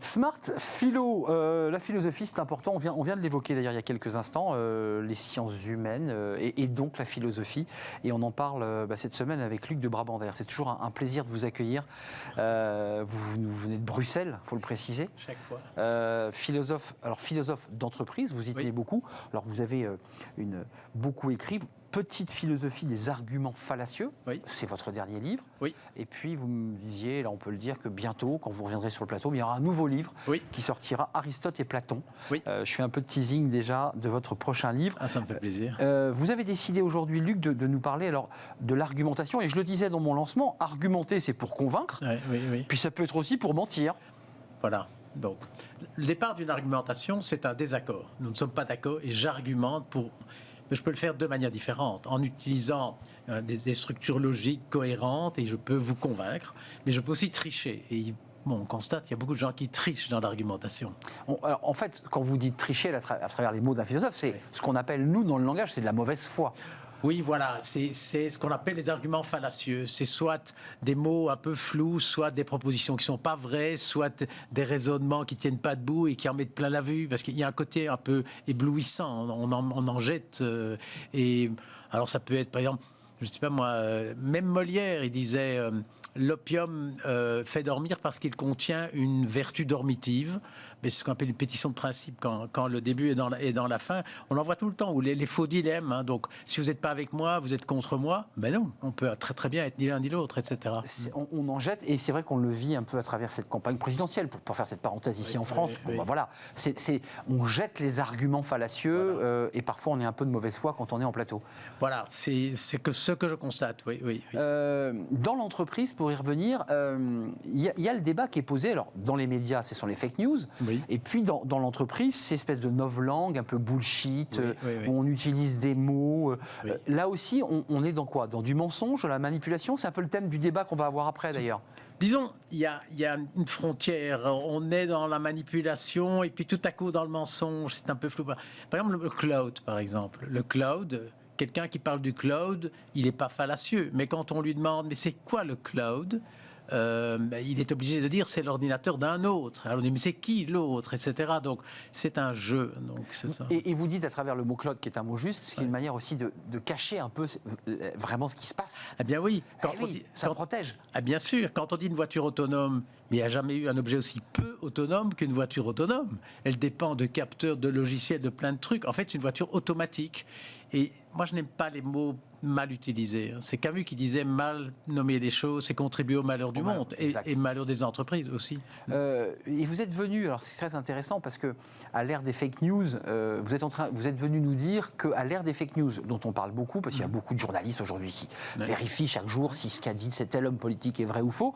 Smart Philo, la philosophie c'est important, on vient de l'évoquer d'ailleurs il y a quelques instants, les sciences humaines et donc la philosophie, et on en parle cette semaine avec Luc de Brabander. C'est toujours un plaisir de vous accueillir. Vous venez de Bruxelles, il faut le préciser. Chaque fois. Philosophe d'entreprise, vous y tenez beaucoup. Alors vous avez beaucoup écrit. Petite philosophie des arguments fallacieux, c'est votre dernier livre. Oui. Et puis vous me disiez, là on peut le dire, que bientôt, quand vous reviendrez sur le plateau, il y aura un nouveau livre qui sortira, Aristote et Platon. Je fais un peu de teasing déjà de votre prochain livre. Ah, ça me fait plaisir. Vous avez décidé aujourd'hui, Luc, de nous parler alors, de l'argumentation. Et je le disais dans mon lancement, argumenter c'est pour convaincre, puis ça peut être aussi pour mentir. Voilà. Donc, le départ d'une argumentation, c'est un désaccord. Nous ne sommes pas d'accord et j'argumente pour... Je peux le faire de manière différente, en utilisant des structures logiques cohérentes et je peux vous convaincre, mais je peux aussi tricher. Et on constate qu'il y a beaucoup de gens qui trichent dans l'argumentation. Alors, en fait, quand vous dites tricher à travers les mots d'un philosophe, c'est ce qu'on appelle, nous, dans le langage, c'est de la mauvaise foi. Oui, voilà, c'est ce qu'on appelle les arguments fallacieux. C'est soit des mots un peu flous, soit des propositions qui ne sont pas vraies, soit des raisonnements qui ne tiennent pas debout et qui en mettent plein la vue, parce qu'il y a un côté un peu éblouissant, on en jette. Et alors ça peut être, par exemple, je ne sais pas moi, même Molière, il disait... L'opium fait dormir parce qu'il contient une vertu dormitive, mais c'est ce qu'on appelle une pétition de principe quand le début est dans la fin. On en voit tout le temps, ou les faux dilemmes. Hein. Donc, si vous n'êtes pas avec moi, vous êtes contre moi. Ben non, on peut très très bien être ni l'un ni l'autre, etc. On en jette, et c'est vrai qu'on le vit un peu à travers cette campagne présidentielle, pour faire cette parenthèse ici en France. Voilà, on jette les arguments fallacieux, et parfois on est un peu de mauvaise foi quand on est en plateau. Voilà, c'est ce que je constate, oui. Dans l'entreprise, pour y revenir, il y a le débat qui est posé, alors dans les médias, ce sont les fake news, et puis dans l'entreprise, c'est espèce de novlangue, un peu bullshit, où on utilise des mots. Là aussi, on est dans quoi? Dans du mensonge, de la manipulation? C'est un peu le thème du débat qu'on va avoir après d'ailleurs. Disons, il y a une frontière. On est dans la manipulation et puis tout à coup dans le mensonge, c'est un peu flou. Par exemple, le cloud, par exemple. Le cloud... Quelqu'un qui parle du cloud, il n'est pas fallacieux. Mais quand on lui demande, mais c'est quoi le cloud ? Il est obligé de dire, c'est l'ordinateur d'un autre. Alors on dit, mais c'est qui l'autre, etc. Donc c'est un jeu. Donc, c'est ça. Et vous dites à travers le mot cloud, qui est un mot juste, c'est une manière aussi de cacher un peu vraiment ce qui se passe. Eh bien oui. Ça protège. Ah, bien sûr. Quand on dit une voiture autonome, mais il n'y a jamais eu un objet aussi peu autonome qu'une voiture autonome. Elle dépend de capteurs, de logiciels, de plein de trucs. En fait, c'est une voiture automatique. Et moi, je n'aime pas les mots mal utilisés. C'est Camus qui disait mal nommer les choses, c'est contribuer au malheur du monde et malheur des entreprises aussi. Et vous êtes venu, alors c'est très intéressant parce que à l'ère des fake news, vous êtes venu nous dire qu'à l'ère des fake news, dont on parle beaucoup, parce qu'il y a beaucoup de journalistes aujourd'hui qui vérifient chaque jour si ce qu'a dit cet tel homme politique est vrai ou faux,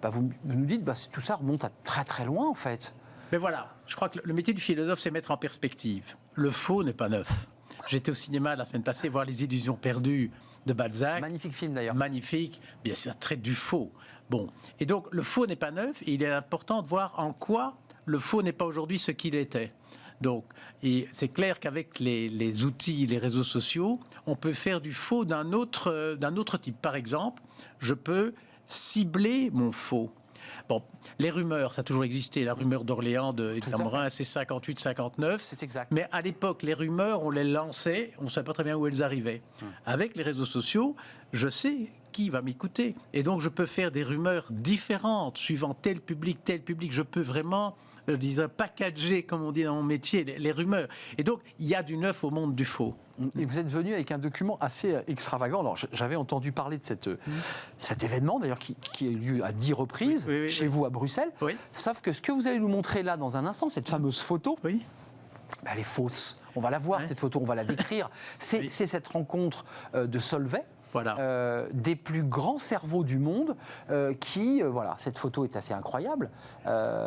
vous nous dites tout ça remonte à très très loin en fait. Mais voilà, je crois que le métier du philosophe, c'est mettre en perspective. Le faux n'est pas neuf. J'étais au cinéma la semaine passée voir Les Illusions perdues de Balzac. Magnifique film d'ailleurs. Magnifique. Bien, ça traite du faux. Bon. Et donc, le faux n'est pas neuf et il est important de voir en quoi le faux n'est pas aujourd'hui ce qu'il était. Donc, et c'est clair qu'avec les outils, les réseaux sociaux, on peut faire du faux d'un autre type. Par exemple, je peux cibler mon faux. Bon, les rumeurs, ça a toujours existé. La rumeur d'Orléans de Cameroun, c'est 58-59. C'est exact. Mais à l'époque, les rumeurs, on les lançait, on ne savait pas très bien où elles arrivaient. Avec les réseaux sociaux, je sais qui va m'écouter. Et donc, je peux faire des rumeurs différentes, suivant tel public. Je peux vraiment, je dirais, packager, comme on dit dans mon métier, les rumeurs. Et donc, il y a du neuf au monde du faux. Et vous êtes venu avec un document assez extravagant. Alors, j'avais entendu parler de cet événement, d'ailleurs, qui a eu lieu à 10 reprises, chez vous à Bruxelles. Sauf que ce que vous allez nous montrer là, dans un instant, cette fameuse photo, elle est fausse. On va la voir, cette photo, on va la décrire. C'est cette rencontre de Solvay. Voilà. Des plus grands cerveaux du monde cette photo est assez incroyable.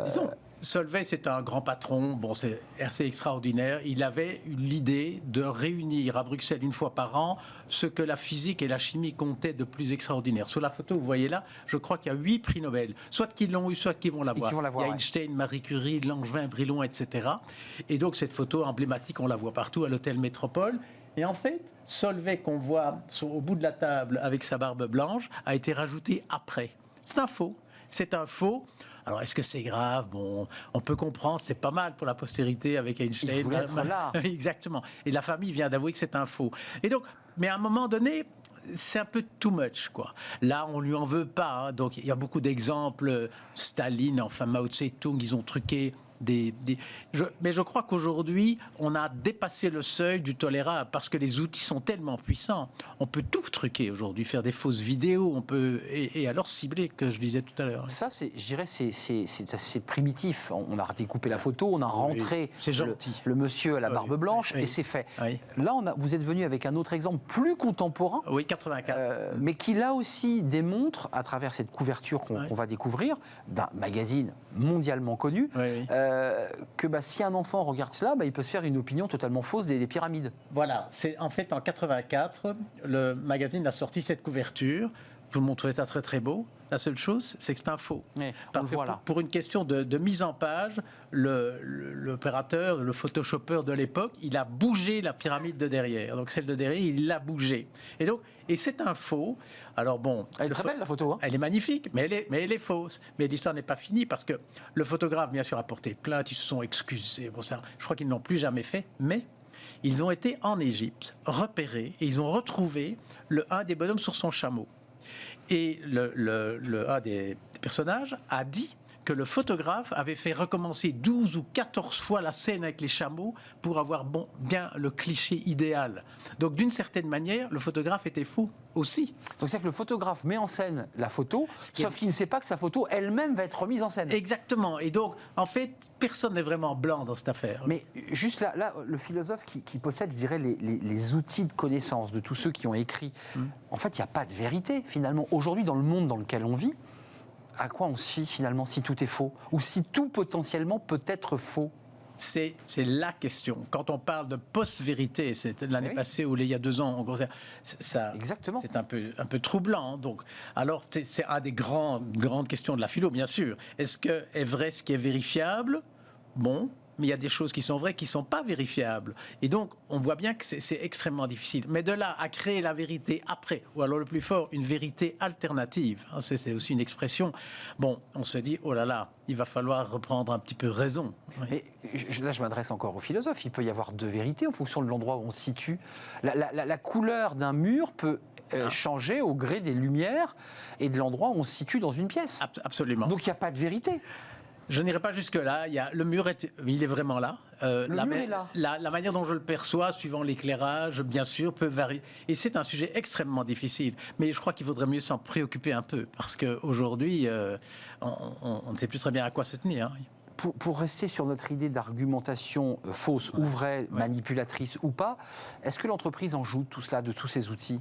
Disons, Solvay, c'est un grand patron, c'est assez extraordinaire. Il avait eu l'idée de réunir à Bruxelles une fois par an ce que la physique et la chimie comptaient de plus extraordinaire. Sur la photo, vous voyez là, je crois qu'il y a 8 prix Nobel, soit qui l'ont eu, soit qui vont l'avoir. Il y a Einstein, Marie Curie, Langevin, Brillouin, etc. Et donc cette photo emblématique, on la voit partout à l'hôtel Métropole. Et en fait, Solvay, qu'on voit au bout de la table avec sa barbe blanche, a été rajouté après. C'est un faux. C'est un faux. Alors, est-ce que c'est grave? Bon, on peut comprendre, c'est pas mal pour la postérité avec Einstein. Il voulait être là. Exactement. Et la famille vient d'avouer que c'est un faux. Et donc, mais à un moment donné, c'est un peu too much, quoi. Là, on lui en veut pas. Hein. Donc, il y a beaucoup d'exemples. Staline, enfin Mao Tse-tung, ils ont truqué mais je crois qu'aujourd'hui, on a dépassé le seuil du tolérable parce que les outils sont tellement puissants. On peut tout truquer aujourd'hui, faire des fausses vidéos, on peut et alors cibler, que je disais tout à l'heure. Ça, je dirais, c'est assez primitif. On a découpé la photo, on a rentré le monsieur à la barbe blanche et c'est fait. Oui. Là, vous êtes venu avec un autre exemple plus contemporain. Oui, 84. Mais qui là aussi démontre, à travers cette couverture qu'on va découvrir, d'un magazine mondialement connu, que si un enfant regarde cela, il peut se faire une opinion totalement fausse des pyramides. Voilà, c'est en fait en 84, le magazine a sorti cette couverture. Tout le monde trouvait ça très très beau. La seule chose, c'est que c'est un faux. Pour une question de mise en page, l'opérateur, le photoshopper de l'époque, il a bougé la pyramide de derrière. Donc celle de derrière, il l'a bougée. Et c'est un faux. Alors bon, elle est très belle la photo. Hein. Elle est magnifique, mais elle est fausse. Mais l'histoire n'est pas finie parce que le photographe, bien sûr, a porté plainte. Ils se sont excusés. Bon, ça, je crois qu'ils ne l'ont plus jamais fait. Mais ils ont été en Égypte, repérés, et ils ont retrouvé un des bonhommes sur son chameau. Et un des personnages a dit que le photographe avait fait recommencer 12 ou 14 fois la scène avec les chameaux pour avoir bien le cliché idéal. Donc d'une certaine manière, le photographe était faux aussi. Donc c'est que le photographe met en scène la photo, sauf qu'il ne sait pas que sa photo elle-même va être remise en scène. Exactement. Et donc, en fait, personne n'est vraiment blanc dans cette affaire. Mais juste là le philosophe qui possède, je dirais, les outils de connaissance de tous ceux qui ont écrit, en fait, il n'y a pas de vérité, finalement. Aujourd'hui, dans le monde dans lequel on vit, à quoi on se fie finalement si tout est faux ou si tout potentiellement peut être faux? C'est la question. Quand on parle de post-vérité, c'est l'année passée ou il y a 2 ans, en gros, c'est un peu troublant. Donc, alors, c'est un des grandes questions de la philo, bien sûr. Est-ce que est vrai ce qui est vérifiable? Bon. Mais il y a des choses qui sont vraies qui ne sont pas vérifiables. Et donc, on voit bien que c'est extrêmement difficile. Mais de là à créer la vérité après, ou alors le plus fort, une vérité alternative, hein, c'est aussi une expression. Bon, on se dit, oh là là, il va falloir reprendre un petit peu raison. Mais là, je m'adresse encore aux philosophes. Il peut y avoir 2 vérités en fonction de l'endroit où on se situe. La couleur d'un mur peut changer au gré des lumières et de l'endroit où on se situe dans une pièce. Absolument. Donc, il n'y a pas de vérité. Je n'irai pas jusque-là. Le mur, il est vraiment là. Le mur est là. La manière dont je le perçois, suivant l'éclairage, bien sûr, peut varier. Et c'est un sujet extrêmement difficile. Mais je crois qu'il vaudrait mieux s'en préoccuper un peu. Parce qu'aujourd'hui, on ne sait plus très bien à quoi se tenir. Pour rester sur notre idée d'argumentation fausse ou vraie, manipulatrice ou pas, est-ce que l'entreprise en joue tout cela, de tous ces outils?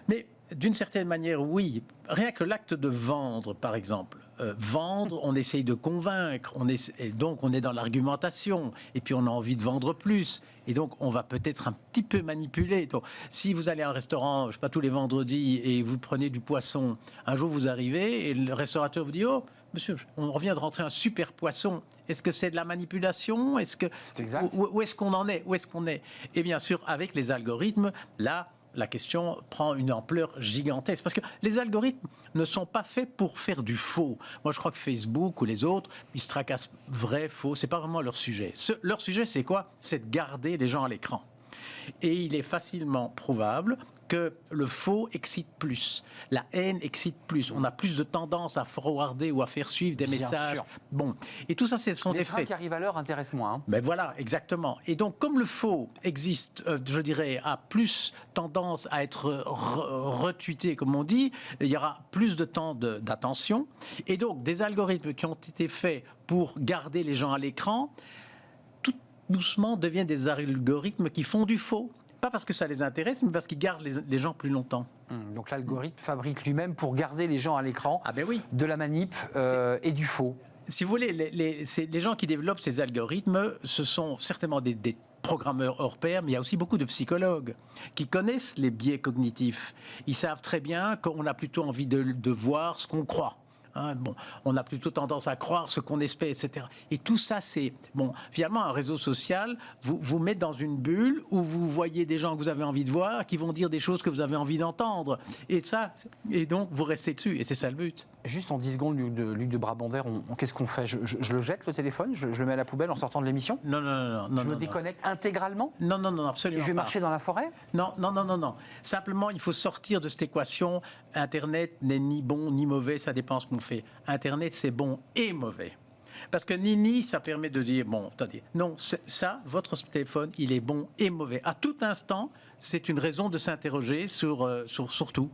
Mais d'une certaine manière, oui. Rien que l'acte de vendre, par exemple. Vendre, on essaye de convaincre, et donc on est dans l'argumentation, et puis on a envie de vendre plus. Et donc, on va peut-être un petit peu manipuler. Donc, si vous allez à un restaurant, je ne sais pas, tous les vendredis, et vous prenez du poisson, un jour vous arrivez, et le restaurateur vous dit « Oh, monsieur, on revient de rentrer un super poisson. Est-ce que c'est de la manipulation? C'est exact. Où est-ce qu'on en est? Où est-ce qu'on est? » Et bien sûr, avec les algorithmes, là, la question prend une ampleur gigantesque. Parce que les algorithmes ne sont pas faits pour faire du faux. Moi, je crois que Facebook ou les autres, ils se tracassent vrai, faux. C'est pas vraiment leur sujet. Leur sujet, c'est quoi? C'est de garder les gens à l'écran. Et il est facilement prouvable que le faux excite plus, la haine excite plus, on a plus de tendance à forwarder ou à faire suivre des messages. Sûr. Bon, et tout ça, ce sont des faits. Les trains qui arrivent à l'heure intéressent moins. Hein. Ben voilà, exactement. Et donc, comme le faux existe, je dirais, a plus tendance à être retweeté, comme on dit, il y aura plus de temps d'attention. Et donc, des algorithmes qui ont été faits pour garder les gens à l'écran, tout doucement deviennent des algorithmes qui font du faux. Pas parce que ça les intéresse, mais parce qu'ils gardent les gens plus longtemps. Donc l'algorithme fabrique lui-même pour garder les gens à l'écran de la manip et du faux. Si vous voulez, les gens qui développent ces algorithmes, ce sont certainement des programmeurs hors pair, mais il y a aussi beaucoup de psychologues qui connaissent les biais cognitifs. Ils savent très bien qu'on a plutôt envie de voir ce qu'on croit. Hein, bon, on a plutôt tendance à croire ce qu'on espère, etc. Et tout ça, c'est... Bon, finalement, un réseau social vous met dans une bulle où vous voyez des gens que vous avez envie de voir, qui vont dire des choses que vous avez envie d'entendre. Et donc, vous restez dessus. Et c'est ça le but. Juste en 10 secondes, Luc de Brabander, qu'est-ce qu'on fait, je le jette, le téléphone, je le mets à la poubelle en sortant de l'émission? Non. Je me déconnecte intégralement? Non, absolument Et je vais pas. marcher dans la forêt? Non. Simplement, il faut sortir de cette équation. Internet n'est ni bon ni mauvais, ça dépend ce qu'on fait. Internet, c'est bon et mauvais. Parce que ni, ça permet de dire, bon, attendez, non, ça, votre téléphone, il est bon et mauvais. À tout instant, c'est une raison de s'interroger sur tout.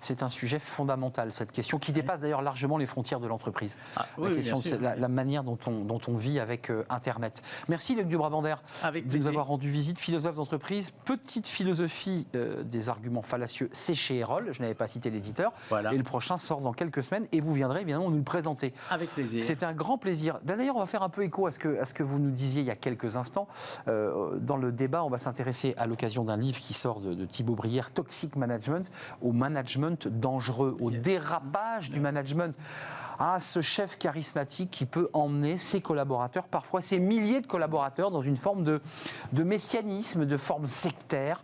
C'est un sujet fondamental, cette question, qui dépasse d'ailleurs largement les frontières de l'entreprise. Oui, question de la manière dont on vit avec Internet. Merci Luc de Brabander de nous avoir rendu visite, philosophe d'entreprise. Petite philosophie des arguments fallacieux, c'est chez Erol, je n'avais pas cité l'éditeur. Voilà. Et le prochain sort dans quelques semaines et vous viendrez évidemment nous le présenter. Avec plaisir. C'était un grand plaisir. D'ailleurs, on va faire un peu écho à ce que vous nous disiez il y a quelques instants. Dans le débat, on va s'intéresser à l'occasion d'un livre qui sort de Thibaut Brière, Toxic Management, au management dangereux, au dérapage du management, à ce chef charismatique qui peut emmener ses collaborateurs, parfois ses milliers de collaborateurs, dans une forme de messianisme, de forme sectaire,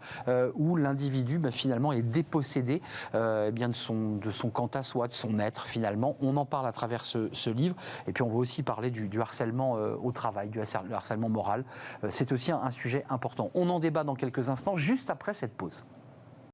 où l'individu finalement est dépossédé de son quant à soi, de son être finalement. On en parle à travers ce livre, et puis on va aussi parler du harcèlement au travail, du harcèlement moral. C'est aussi un sujet important. On en débat dans quelques instants, juste après cette pause.